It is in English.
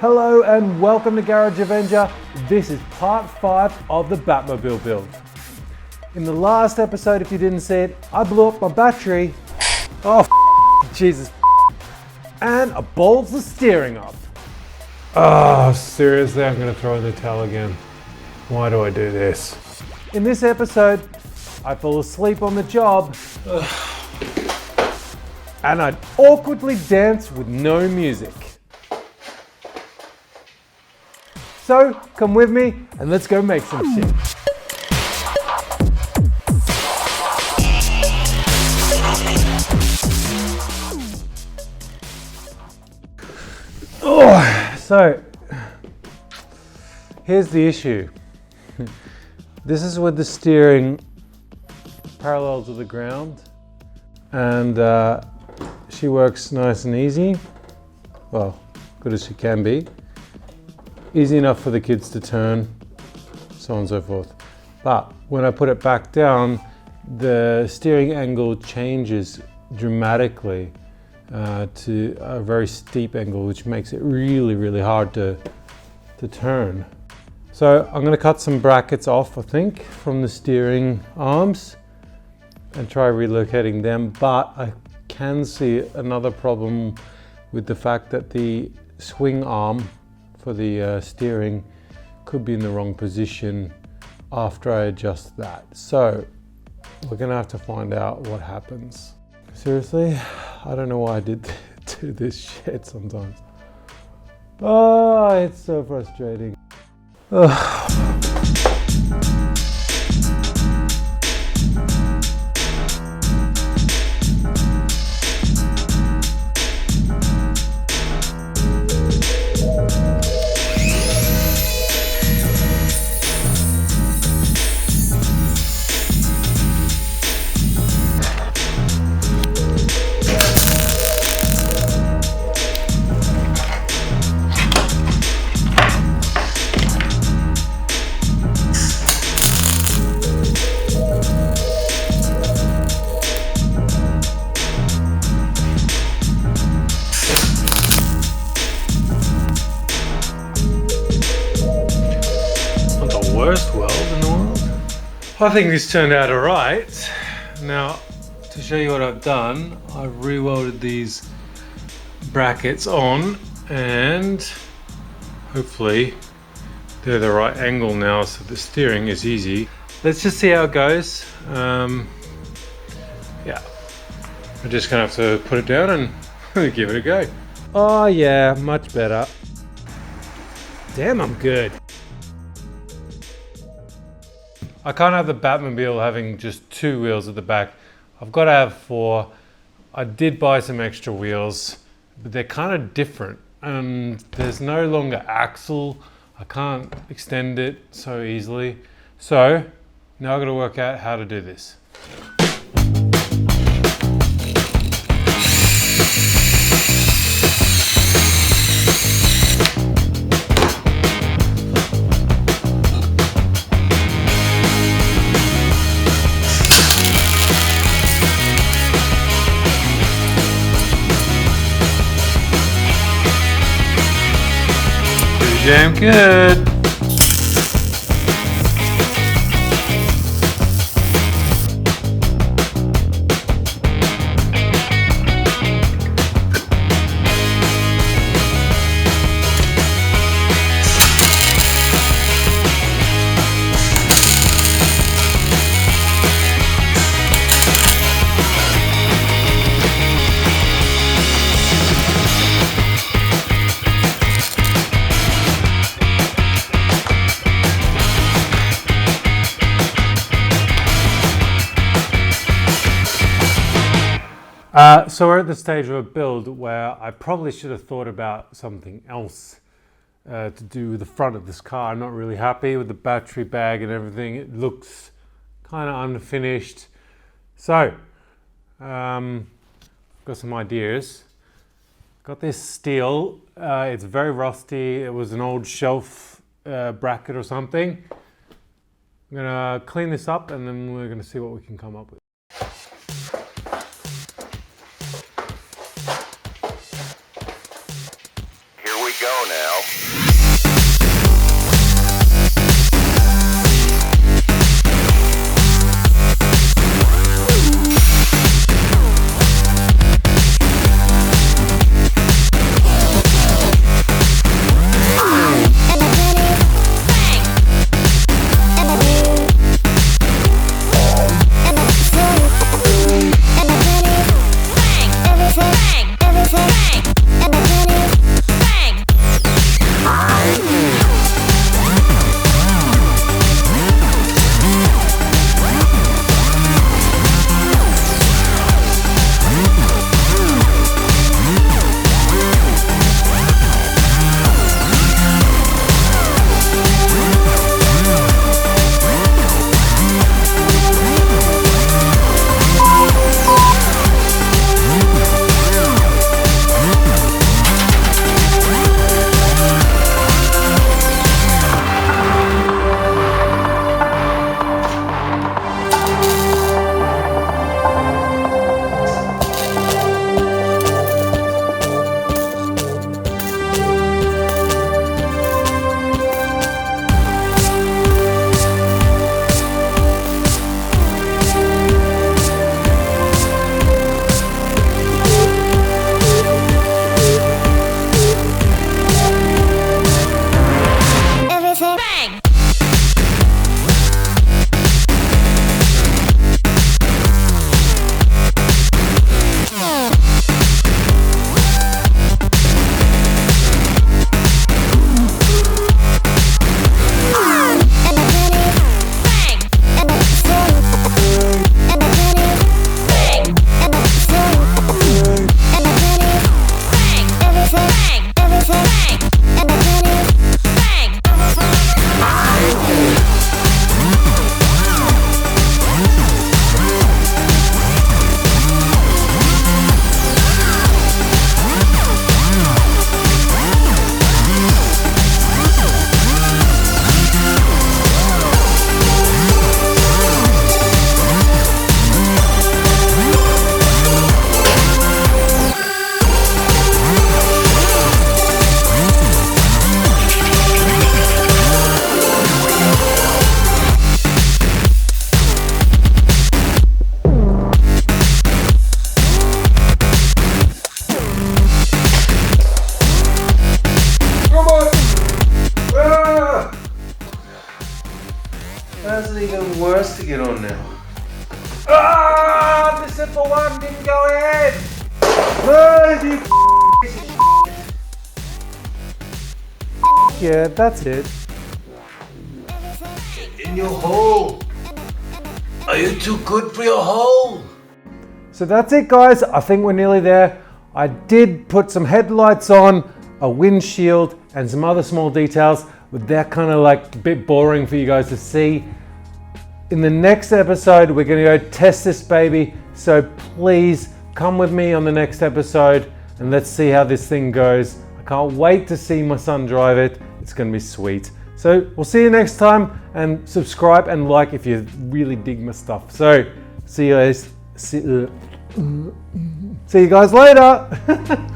Hello and welcome to Garage Avenger. This is part 5 of the Batmobile build. In the last episode, if you didn't see it, I blew up my battery. Oh, Jesus. And I balls the steering up. Oh, seriously, I'm gonna throw in the towel again. Why do I do this? In this episode, I fall asleep on the job. And I'd awkwardly dance with no music. So, come with me and let's go make some shit. So, here's the issue. This is with the steering parallel to the ground, and she works nice and easy. Well, good as she can be. Easy enough for the kids to turn, so on and so forth. But when I put it back down, the steering angle changes dramatically to a very steep angle, which makes it really hard to turn. So I'm going to cut some brackets off, I think, from the steering arms and try relocating them. But I can see another problem with the fact that the swing arm for the steering could be in the wrong position after I adjust that. So we're gonna have to find out what happens. Seriously, I don't know why I did do this shit sometimes. Oh, it's so frustrating. Worst weld in the world. I think this turned out alright. Now, to show you what I've done, I've re-welded these brackets on and hopefully they're the right angle now so the steering is easy. Let's just see how it goes. Yeah, I'm just gonna have to put it down and give it a go. Oh yeah, much better. Damn, I'm good. I can't have the Batmobile having just 2 wheels at the back. I've got to have 4. I did buy some extra wheels, but they're kind of different. There's no longer axle. I can't extend it so easily. So now I've got to work out how to do this. Damn good. So we're at the stage of a build where I probably should have thought about something else to do with the front of this car. I'm not really happy with the battery bag and everything. It looks kind of unfinished. So, got some ideas. Got this steel. It's very rusty. It was an old shelf bracket or something. I'm gonna clean this up and then we're gonna see what we can come up with. go now. How's it even worse to get on now? Ah, the simple one didn't go ahead. Yeah, that's it. In your hole. Are you too good for your hole? So that's it, guys. I think we're nearly there. I did put some headlights on, a windshield, and some other small details, but they're kind of like a bit boring for you guys to see. In the next episode, we're going to go test this baby. So please come with me on the next episode and let's see how this thing goes. I can't wait to see my son drive it. It's going to be sweet. So we'll see you next time, and subscribe and like if you really dig my stuff. So see you guys. See you guys later.